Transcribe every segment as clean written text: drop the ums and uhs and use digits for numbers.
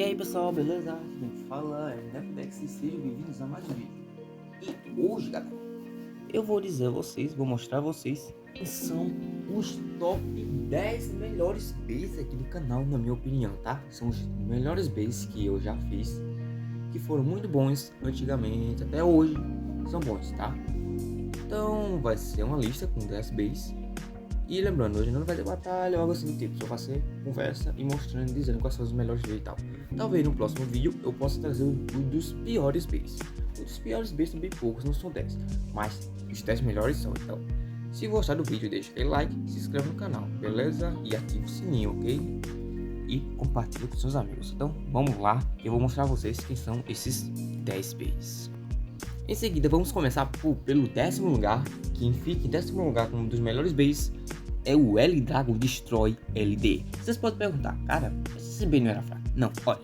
aí pessoal, beleza? Quem fala é Nepodex e sejam bem-vindos a mais um vídeo. E hoje, galera, eu vou dizer a vocês, vou mostrar a vocês quem são os top 10 melhores bases aqui do canal, na minha opinião, tá? São os melhores bases que eu já fiz, que foram muito bons antigamente, até hoje são bons, tá? Então vai ser uma lista com 10 bases. E lembrando, hoje não vai ter batalha ou algo assim do tipo, só vai ser conversa e mostrando e dizendo quais são os melhores bases e tal. Talvez no próximo vídeo eu possa trazer o dos piores bases. Os dos piores bases são bem poucos, não são 10, mas os 10 melhores são. Então, se gostar do vídeo, deixa aquele like, se inscreve no canal, beleza? E ativa o sininho, ok? E compartilha com seus amigos. Então, vamos lá, eu vou mostrar a vocês quem são esses 10 bases. Em seguida, vamos começar pelo 10º lugar. Quem fica em 10º lugar como um dos melhores bases é o L-Dragon Destroy LD. Vocês podem perguntar, cara, esse base não era fraco? Não, olha,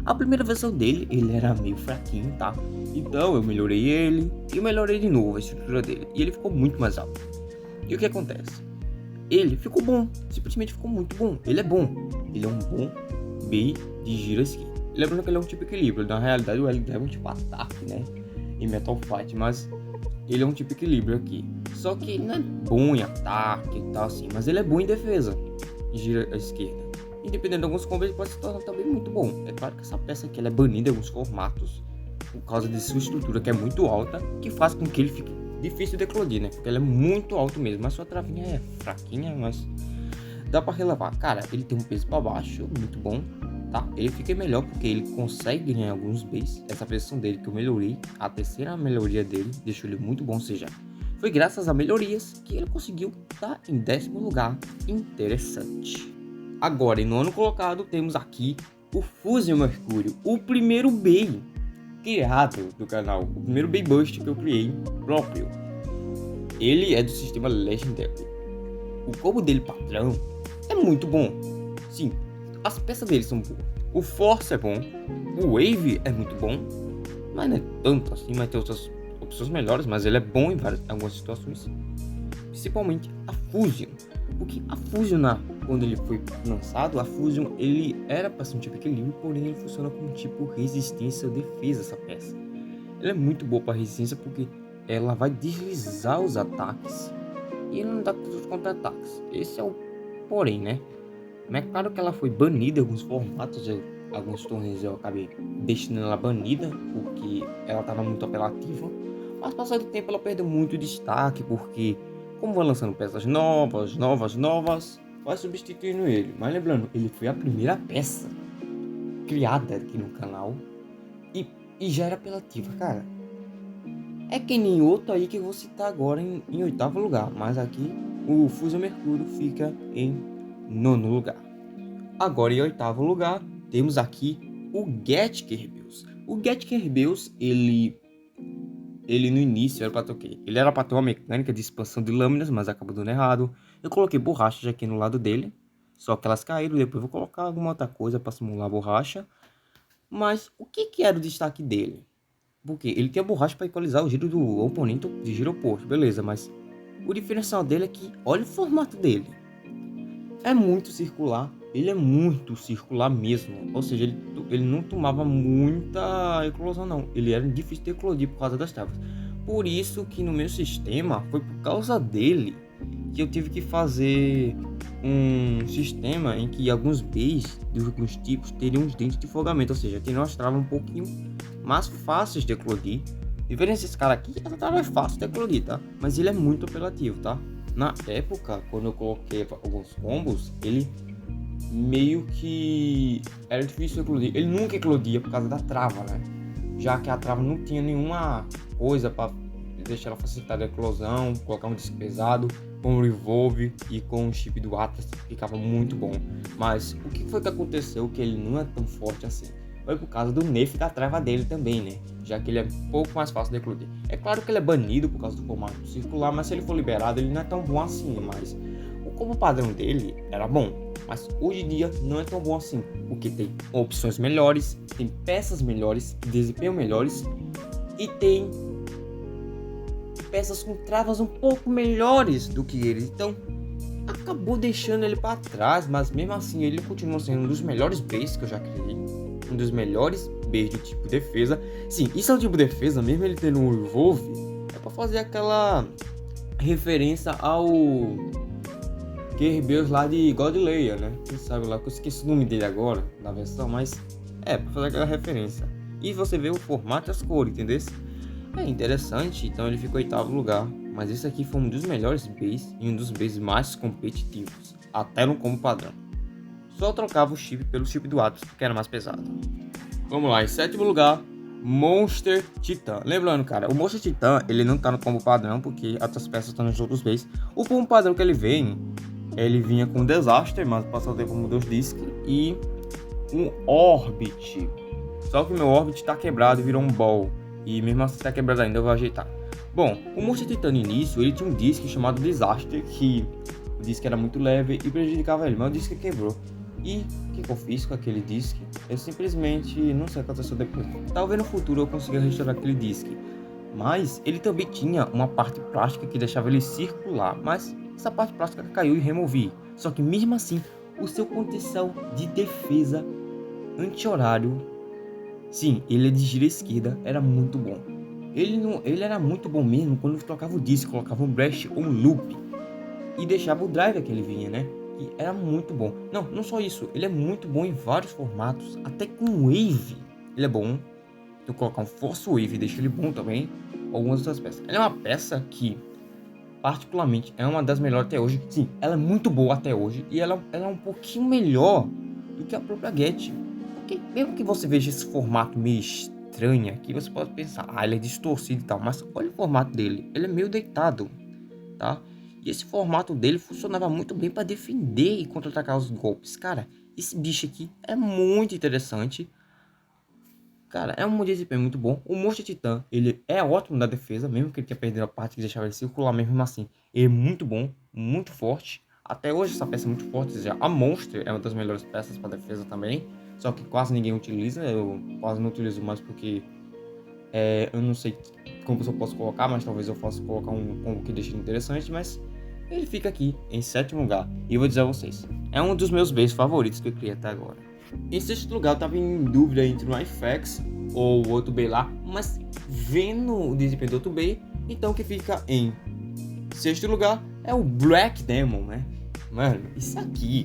a primeira versão dele, ele era meio fraquinho, tá? Então eu melhorei ele e melhorei de novo a estrutura dele. E ele ficou muito mais alto. E o que acontece? Ele ficou bom, simplesmente ficou muito bom. Ele é bom, ele é um bom base de giro esqui. Lembrando que ele é um tipo equilíbrio, na realidade o L-Dragon é um tipo ataque, né? Em Metal Fight, mas ele é um tipo equilíbrio aqui. Só que ele não é bom em ataque e tal assim, mas ele é bom em defesa, em gira à esquerda. E dependendo de alguns combos ele pode se tornar também muito bom. É claro que essa peça aqui ela é banida em alguns formatos, por causa de sua estrutura que é muito alta, que faz com que ele fique difícil de eclodir, né? Porque ele é muito alto mesmo, mas sua travinha é fraquinha, mas dá pra relevar. Cara, ele tem um peso pra baixo, muito bom. Tá? Ele fica melhor porque ele consegue ganhar alguns bases. Essa versão dele que eu melhorei, a terceira melhoria dele, deixou ele muito bom, ou seja, foi graças a melhorias que ele conseguiu estar em 10º lugar. Interessante. Agora, em nono colocado, temos aqui o Fusion Mercúrio, o primeiro base criado do canal, o primeiro base bust que eu criei próprio. Ele é do sistema Legendary. O combo dele padrão é muito bom. Sim, as peças dele são boas. O Force é bom. O Wave é muito bom. Mas não é tanto assim, mas tem outras opções melhores. Mas ele é bom em algumas situações. Principalmente a Fusion. Porque a Fusion, quando ele foi lançado, a Fusion ele era para ser um tipo equilíbrio, porém ele funciona como tipo resistência ou defesa, essa peça. Ela é muito boa para resistência porque ela vai deslizar os ataques. E ele não dá todos os contra-ataques. Esse é o porém, né? Mas é claro que ela foi banida em alguns formatos, alguns torneios eu acabei deixando ela banida, porque ela estava muito apelativa. Mas passado o tempo ela perdeu muito destaque, porque como vai lançando peças novas, vai substituindo ele. Mas lembrando, ele foi a primeira peça criada aqui no canal e já era apelativa, cara. É que nem outro aí que eu vou citar agora em 8º lugar, mas aqui o Fusion Mercúrio fica em 9º lugar. Agora em 8º lugar temos aqui o Getker Beus. O Getker Beus, ele no início era para ter o quê? Ele era para ter uma mecânica de expansão de lâminas, mas acabou dando errado. Eu coloquei borrachas aqui no lado dele, só que elas caíram. Depois eu vou colocar alguma outra coisa para simular a borracha. Mas o que era o destaque dele? Porque ele tem a borracha para equalizar o giro do oponente de giro oposto, beleza, mas o diferencial dele é que olha o formato dele. É muito circular, ele é muito circular mesmo, ou seja, ele não tomava muita eclosão não, ele era difícil de eclodir por causa das travas. Por isso que no meu sistema, foi por causa dele que eu tive que fazer um sistema em que alguns bases de alguns tipos teriam os dentes de afogamento, ou seja, teriam as travas um pouquinho mais fáceis de eclodir. Diferente desse cara aqui, essa trava é fácil de eclodir, tá? Mas ele é muito apelativo, tá? Na época, quando eu coloquei alguns combos, ele meio que era difícil de eclodir. Ele nunca eclodia por causa da trava, né? Já que a trava não tinha nenhuma coisa para deixar ela facilitar a eclosão, colocar um disco pesado, com o Revolve e com o chip do Atlas ficava muito bom. Mas o que foi que aconteceu que ele não é tão forte assim? Foi por causa do nerf da trava dele também, né? Já que ele é um pouco mais fácil de eclodir. É claro que ele é banido por causa do formato circular, mas se ele for liberado ele não é tão bom assim. Mas o combo padrão dele era bom, mas hoje em dia não é tão bom assim, porque tem opções melhores, tem peças melhores, desempenho melhores e tem peças com travas um pouco melhores do que ele. Então acabou deixando ele para trás, mas mesmo assim ele continua sendo um dos melhores bases que eu já criei. um dos melhores Bs do tipo defesa. Sim, isso é o tipo defesa, mesmo ele tendo um Evolve, é pra fazer aquela referência ao Kerbeus lá de God Layer, né? Você sabe lá, que eu esqueci o nome dele agora, na versão, mas é pra fazer aquela referência. E você vê o formato e as cores, entendeu? É interessante, então ele ficou em 8º lugar, mas esse aqui foi um dos melhores Bs e um dos Bs mais competitivos, até no combo padrão. Só trocava o chip pelo chip do Atos, que era mais pesado. Vamos lá, em 7º lugar, Monster Titan. Lembrando, cara, o Monster Titan, ele não tá no combo padrão, porque outras peças estão nos outros Bs. O combo padrão que ele vinha com Disaster, mas passou o tempo mudou os discos, e um Orbit. Só que o meu Orbit tá quebrado e virou um Ball. E mesmo assim tá quebrado ainda, eu vou ajeitar. Bom, o Monster Titan no início, ele tinha um disco chamado Disaster, que o disco era muito leve e prejudicava ele, mas o disco quebrou. E o que eu fiz com aquele disco? Eu simplesmente não sei o que aconteceu depois. Talvez no futuro eu consiga restaurar aquele disco. Mas ele também tinha uma parte plástica que deixava ele circular, mas essa parte plástica caiu e removi. Só que mesmo assim, o seu potencial de defesa anti-horário, sim, ele é de gira esquerda, era muito bom. Ele era muito bom mesmo quando trocava o disco, colocava um breast ou um loop e deixava o driver que ele vinha, né? Que era muito bom. Não só isso, ele é muito bom em vários formatos, até com wave. Ele é bom. Tu colocar um force wave deixa ele bom também. Algumas outras peças. Ele é uma peça que particularmente é uma das melhores até hoje. Sim, ela é muito boa até hoje e ela é um pouquinho melhor do que a própria Get. Porque mesmo que você veja esse formato meio estranho aqui, você pode pensar, ele é distorcido e tal, mas olha o formato dele, ele é meio deitado, tá? E esse formato dele funcionava muito bem para defender e contra-atacar os golpes. Cara, esse bicho aqui é muito interessante. Cara, é um desempenho muito bom. O Monster Titan, ele é ótimo na defesa, mesmo que ele tenha perdido a parte que deixava ele circular, mesmo assim. Ele é muito bom, muito forte. Até hoje essa peça é muito forte. Ou seja, a Monster é uma das melhores peças para defesa também. Só que quase ninguém utiliza. Eu quase não utilizo mais porque eu não sei como eu posso colocar, mas talvez eu possa colocar um combo que deixe ele interessante. Mas ele fica aqui em 7º lugar. E eu vou dizer a vocês, é um dos meus Bs favoritos que eu criei até agora. Em 6º lugar, eu tava em dúvida entre o iFax ou o outro B lá, mas vendo o desempenho do outro B, então o que fica em 6º lugar é o Black Demon, né? Mano, isso aqui,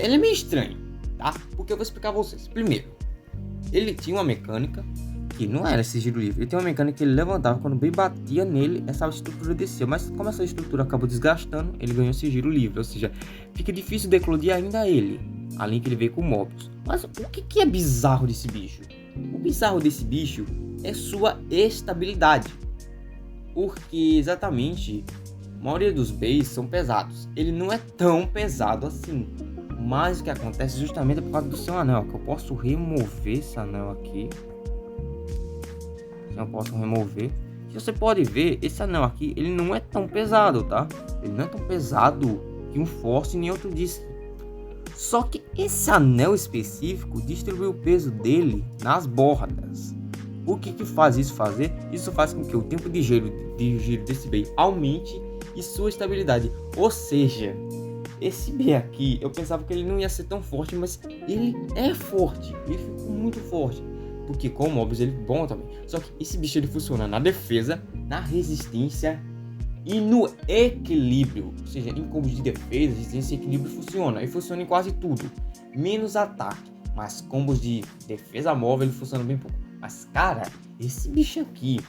ele é meio estranho, tá? Porque eu vou explicar a vocês. Primeiro, ele tinha uma mecânica que não era esse giro livre. Ele tem uma mecânica que ele levantava, quando bem batia nele, essa estrutura descia. Mas como essa estrutura acabou desgastando, ele ganhou esse giro livre. Ou seja, fica difícil de eclodir ainda ele. Além que ele veio com Mobius. Mas o que é bizarro desse bicho? O bizarro desse bicho é sua estabilidade. Porque exatamente, a maioria dos Bs são pesados. Ele não é tão pesado assim. Mas o que acontece justamente é por causa do seu anel. Que eu posso remover esse anel aqui. Eu posso remover. Se você pode ver, esse anel aqui, ele não é tão pesado, tá? Ele não é tão pesado que um Force nem outro disco. Só que esse anel específico distribui o peso dele nas bordas. O que faz isso fazer? Isso faz com que o tempo de giro desse B aumente e sua estabilidade. Ou seja, esse B aqui, eu pensava que ele não ia ser tão forte, mas ele é forte. Ele ficou muito forte. Porque com mobs ele é bom também. Só que esse bicho ele funciona na defesa, na resistência e no equilíbrio. Ou seja, em combos de defesa, resistência e equilíbrio funciona. Ele funciona em quase tudo, menos ataque. Mas combos de defesa móvel ele funciona bem pouco. Mas cara, esse bicho aqui,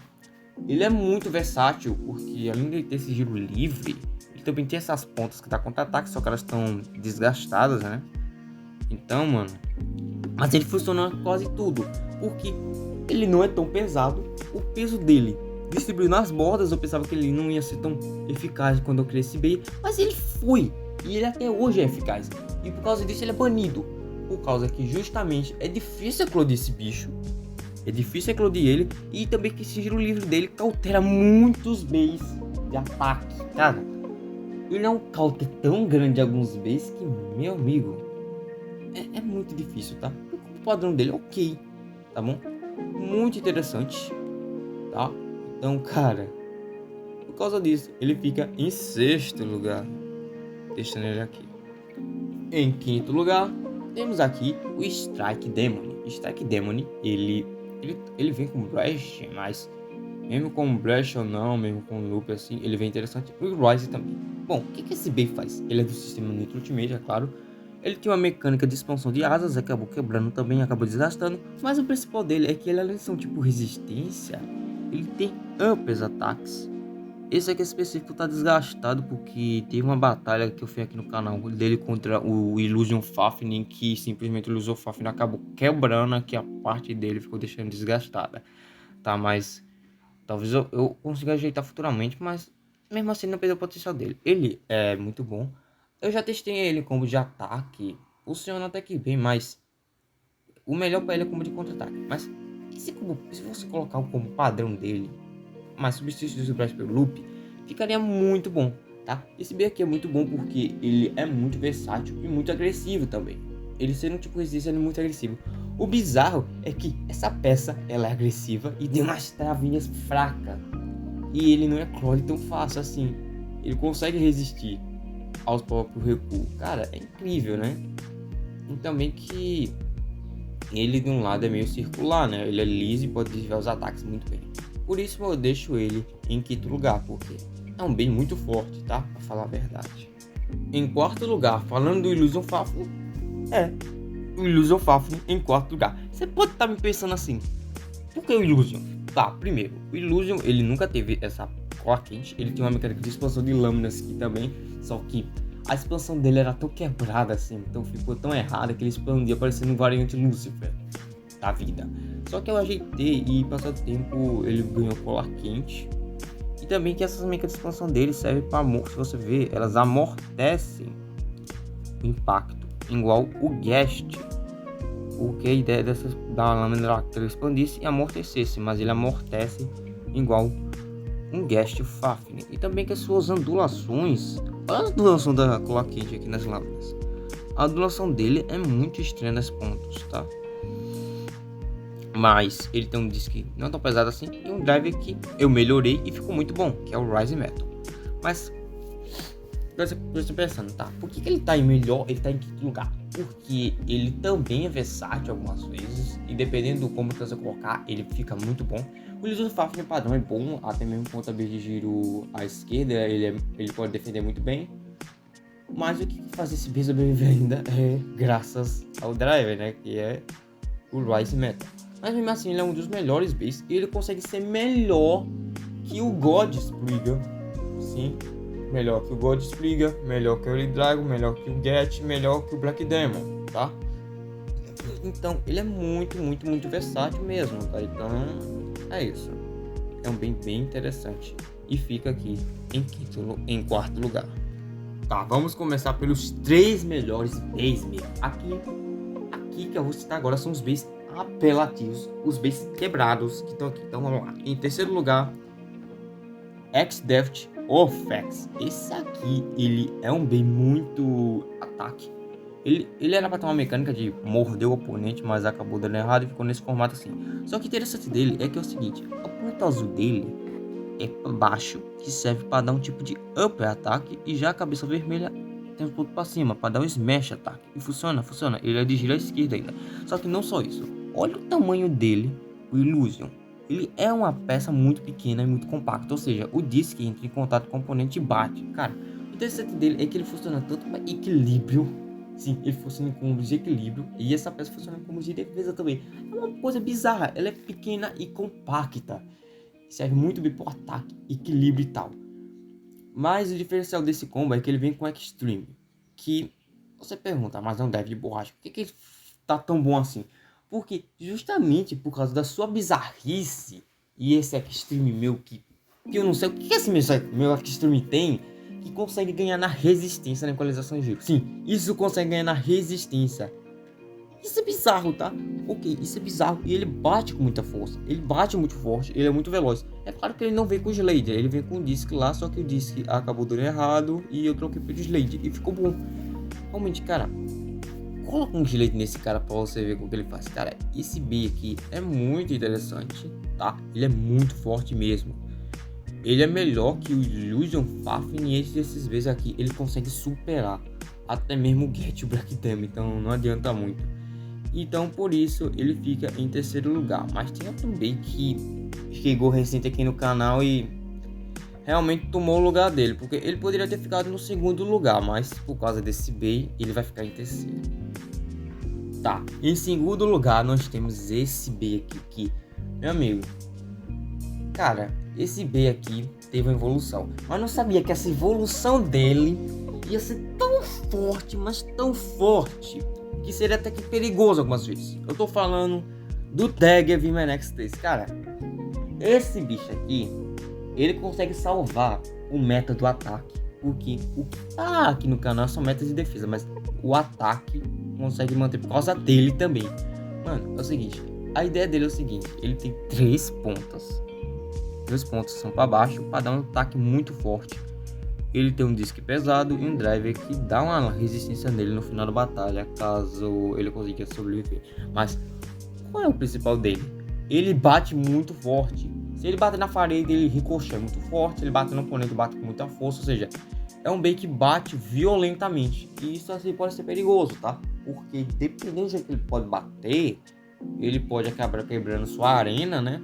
ele é muito versátil. Porque além de ter esse giro livre, ele também tem essas pontas que tá contra-ataque. Só que elas estão desgastadas, né? Então, mano, mas ele funciona quase tudo, porque ele não é tão pesado. O peso dele distribuiu nas bordas. Eu pensava que ele não ia ser tão eficaz quando eu criei esse B, mas ele foi, e ele até hoje é eficaz. E por causa disso ele é banido, por causa que justamente é difícil eclodir esse bicho. É difícil eclodir ele, e também que esse giro livre dele cautela muitos Bs de ataque. Cara, ele é um caute tão grande de alguns Bs que, meu amigo, é muito difícil, tá? O padrão dele é ok, tá bom? Muito interessante, tá? Então, cara, por causa disso, ele fica em 6º lugar. Deixando ele aqui. Em 5º lugar, Temos aqui o Strike Demon. Strike Demon, ele vem com Blast, mas mesmo com Blast ou não, mesmo com Loop assim, ele vem interessante. E o Rise também. Bom, o que esse B faz? Ele é do sistema Nitro Ultimate, é claro. Ele tem uma mecânica de expansão de asas, acabou quebrando também, acabou desgastando. Mas o principal dele é que ele, além de ser um tipo resistência, ele tem uppers ataques. Esse aqui específico tá desgastado porque teve uma batalha que eu fiz aqui no canal dele contra o Illusion Fafnir, que simplesmente o Illusion Fafnir acabou quebrando aqui a parte dele, ficou deixando desgastada. Tá, mas talvez eu consiga ajeitar futuramente, mas mesmo assim não perdeu o potencial dele. Ele é muito bom. Eu já testei ele como de ataque, funciona até que bem, mas o melhor para ele é como de contra-ataque. Mas se você colocar o como padrão dele, mas substituir o Blast pelo Loop, ficaria muito bom, tá? Esse B aqui é muito bom porque ele é muito versátil e muito agressivo também. Ele sendo um tipo resistência, ele é muito agressivo. O bizarro é que essa peça, ela é agressiva e tem umas travinhas fracas. E ele não é clone tão fácil assim. Ele consegue resistir aos próprios recuos. Cara, é incrível, né? E também que ele de um lado é meio circular, né? Ele é liso e pode desviar os ataques muito bem. Por isso eu deixo ele em quinto lugar, porque é um bem muito forte, tá? Pra falar a verdade. Em quarto lugar, falando do Illusion Fafnir, o Illusion Fafnir em quarto lugar. Você pode estar me pensando assim, por que o Illusion? Tá, primeiro, o Illusion, ele nunca teve essa cola quente, ele tinha uma mecânica de expansão de lâminas aqui também, só que a expansão dele era tão quebrada assim, então ficou tão errada que ele expandia parecendo um variante Lucifer da vida. Só que eu ajeitei e passado o tempo ele ganhou colar quente. E também que essas mecânicas de expansão dele servem para amor, se você ver, elas amortecem o impacto, igual o Guest. Porque a ideia da lâmina que ele expandisse e amortecesse, mas ele amortece igual um Guest Fafnir. E também que as suas ondulações, olha a ondulação da colar quente aqui nas lâminas. A ondulação dele é muito estranha nos pontos, tá? Mas ele tem um disco não tão pesado assim e um drive que eu melhorei e ficou muito bom, que é o Rise Metal. Mas eu estou pensando, tá? Por que ele tá em melhor, ele tá em quinto lugar? Porque ele também é versátil algumas vezes e dependendo do como você colocar, ele fica muito bom. O Illusion Fafnir padrão é bom, até mesmo com a de giro à esquerda, ele pode defender muito bem. Mas o que faz esse B sobreviver ainda é graças ao driver, né? Que é o Rise Metal. Mas mesmo assim ele é um dos melhores Bs e ele consegue ser melhor que o God Spriggan. Sim, melhor que o God Spriggan, melhor que o Early Dragon, melhor que o Get, melhor que o Black Demon, tá? Então ele é muito versátil mesmo, tá? Então é isso. É um bem interessante. E fica aqui em quarto lugar. Tá, vamos começar pelos 3 melhores Bs mesmo. Aqui que eu vou citar agora são os Bs apelativos, os Bs quebrados que estão aqui. Então vamos lá. Em terceiro lugar, X-Deft Orphex. Esse aqui, ele é um B muito ataque. Ele era para ter uma mecânica de morder o oponente, mas acabou dando errado e ficou nesse formato assim. Só que o interessante dele é que é o seguinte, o ponto azul dele é para baixo, que serve para dar um tipo de upper ataque, e já a cabeça vermelha tem um ponto para cima, para dar um smash ataque. E funciona. Ele é de giro à esquerda ainda. Só que não só isso. Olha o tamanho dele, o Illusion. Ele é uma peça muito pequena e muito compacta, ou seja, o disc entra em contato com o componente e bate. Cara, o interessante dele é que ele funciona tanto para equilíbrio. Sim, ele funciona em combos de equilíbrio e essa peça funciona em combos de defesa também. É uma coisa bizarra, ela é pequena e compacta. Serve muito bem para ataque, equilíbrio e tal. Mas o diferencial desse combo é que ele vem com Extreme. Que você pergunta, mas é um dev de borracha, por que ele tá tão bom assim? Porque justamente por causa da sua bizarrice e esse Extreme meu que eu não sei o que esse meu Extreme tem, que consegue ganhar na resistência na equalização de giro. Sim, isso consegue ganhar na resistência. Isso é bizarro, tá? Ok, isso é bizarro. E ele bate com muita força. Ele bate muito forte, ele é muito veloz. É claro que ele não vem com o Slade, ele vem com o disc lá, só que o disc acabou dando errado e eu troquei pelo Slade e ficou bom. Realmente, cara, coloca um Slade nesse cara pra você ver o que ele faz. Cara, esse B aqui é muito interessante, tá? Ele é muito forte mesmo. Ele é melhor que o Illusion Fafnir e esses Bs aqui ele consegue superar. até mesmo o Get o Black Dam, então não adianta muito. Então por isso ele fica em terceiro lugar. Mas tem outro bait que chegou recente aqui no canal e realmente tomou o lugar dele, porque ele poderia ter ficado no segundo lugar, mas por causa desse bait ele vai ficar em terceiro. Tá, em segundo lugar nós temos esse bait aqui que, meu amigo, cara, esse bait aqui teve uma evolução, mas não sabia que essa evolução dele ia ser tão forte, mas tão forte, que seria até que perigoso algumas vezes. Eu tô falando do Dagger VMAX 3, cara. Esse bicho aqui, ele consegue salvar o meta do ataque, porque o que tá aqui no canal são metas de defesa, mas o ataque consegue manter por causa dele também. Mano, é o seguinte, a ideia dele é o seguinte, ele tem 3 pontas. 2 pontas são para baixo, para dar um ataque muito forte. Ele tem um disque pesado e um driver que dá uma resistência nele no final da batalha, caso ele consiga sobreviver. Mas qual é o principal dele? Ele bate muito forte. Se ele bater na parede, ele ricocheia muito forte. Ele bate no oponente, bate com muita força. Ou seja, é um bait que bate violentamente. E isso assim pode ser perigoso, tá? Porque dependendo do jeito que ele pode bater, ele pode acabar quebrando sua arena, né?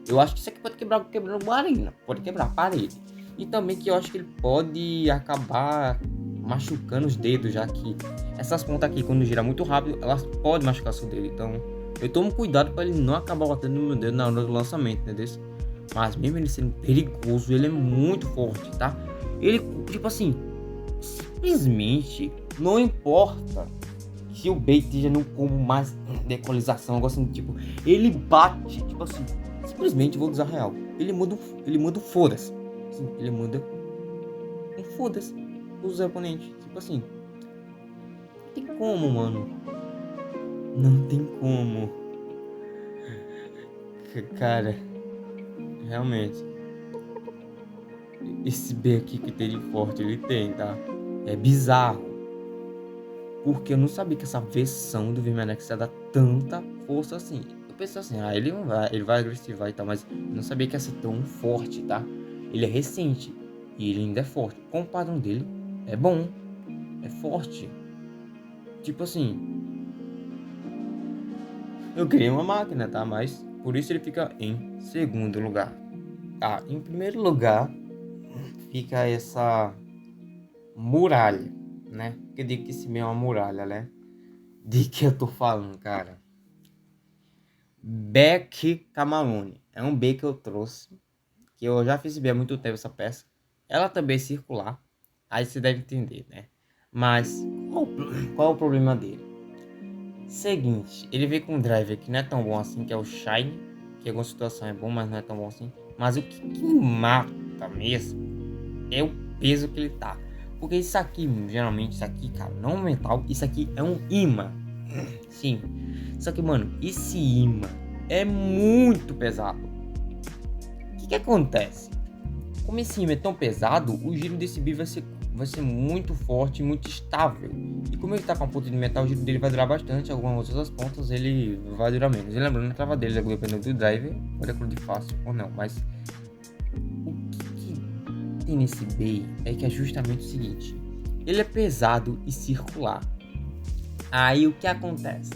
Eu acho que isso aqui pode quebrando uma arena, pode quebrar a parede. E também que eu acho que ele pode acabar machucando os dedos, já que essas pontas aqui, quando gira muito rápido, elas podem machucar seu dedo. Então eu tomo cuidado para ele não acabar batendo no meu dedo na hora do lançamento, entendeu? Mas mesmo ele sendo perigoso, ele é muito forte, tá? Ele, tipo assim, simplesmente não importa se o bait esteja num combo mais de equalização, algo assim, tipo, ele bate, tipo assim, simplesmente vou usar real. Ele muda o foda-se. Sim, ele muda um foda-se os oponentes. Tipo assim, não tem como, mano. Não tem como. Cara, realmente. Esse B aqui que tem de forte, ele tem, tá? É bizarro. Porque eu não sabia que essa versão do VMAX ia dar tanta força assim. Eu pensei assim, ele vai agressivar e tal, mas eu não sabia que ia ser tão forte, tá? Ele é recente e ele ainda é forte. Com o padrão dele, é bom, é forte. Tipo assim, eu criei uma máquina, tá? Mas por isso ele fica em segundo lugar. Ah, em primeiro lugar fica essa muralha, né? Eu digo que esse meio é uma muralha, né? De que eu tô falando, cara? Beck Camalone. É um B que eu trouxe, que eu já fiz B há muito tempo essa peça. Ela também é circular, aí você deve entender, né? Mas qual é o problema dele? Seguinte, ele vem com um driver que não é tão bom assim, que é o Shine, que em alguma situação é bom, mas não é tão bom assim. Mas o que mata mesmo é o peso que ele tá. Porque isso aqui, geralmente, isso aqui, cara, não é um metal, isso aqui é um imã. Sim. Só que, mano, esse imã é muito pesado. O que acontece? Como esse imã é tão pesado, o giro desse bi vai ser muito forte e muito estável. E como ele tá com a ponta de metal, o giro dele vai durar bastante. Algumas outras pontas ele vai durar menos. E lembrando, a trava dele, dependendo do driver, pode acordar fácil ou não. Mas o que tem nesse bay é que é justamente o seguinte: ele é pesado e circular. Aí o que acontece?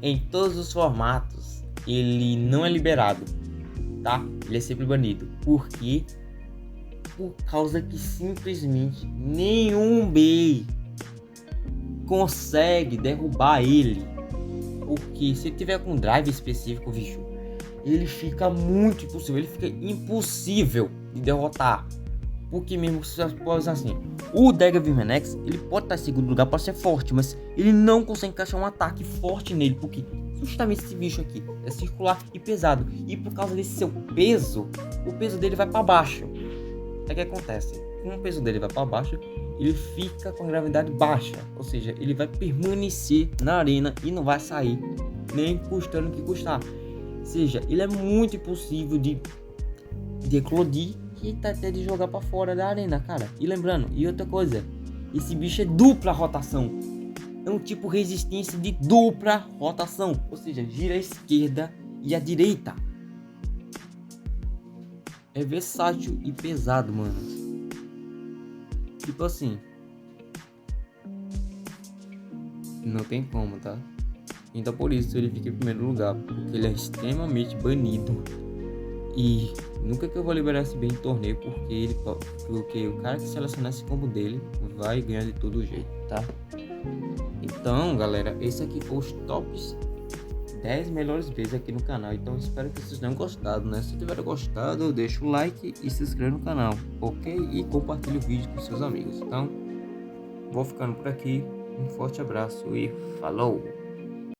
Em todos os formatos, ele não é liberado, tá? Ele é sempre banido. Por quê? Por causa que simplesmente nenhum bey consegue derrubar ele. Porque se ele tiver com um drive específico, bicho, ele fica muito impossível. Ele fica impossível de derrotar. Porque mesmo se você pode usar assim, o Dagger VMAX, ele pode estar em segundo lugar para ser forte, mas ele não consegue encaixar um ataque forte nele, porque justamente esse bicho aqui é circular e pesado, e por causa desse seu peso, o peso dele vai para baixo. É que acontece, como o peso dele vai para baixo, ele fica com a gravidade baixa, ou seja, ele vai permanecer na arena e não vai sair, nem custando o que custar. Ou seja, ele é muito impossível de eclodir e tá até de jogar pra fora da arena, cara. E lembrando, e outra coisa, esse bicho é dupla rotação. É um tipo resistência de dupla rotação, ou seja, gira a esquerda e a direita. É versátil e pesado, mano. Tipo assim, Não tem como, tá? Então por isso ele fica em primeiro lugar, porque ele é extremamente banido. E nunca que eu vou liberar esse bem em torneio, porque o cara que selecionar esse combo dele vai ganhar de todo jeito, tá? Então, galera, esse aqui foi os tops 10 melhores vezes aqui no canal. Então espero que vocês tenham gostado, né? Se tiverem gostado, deixa o like e se inscreve no canal, ok? E compartilha o vídeo com seus amigos. Então, vou ficando por aqui. Um forte abraço e falou!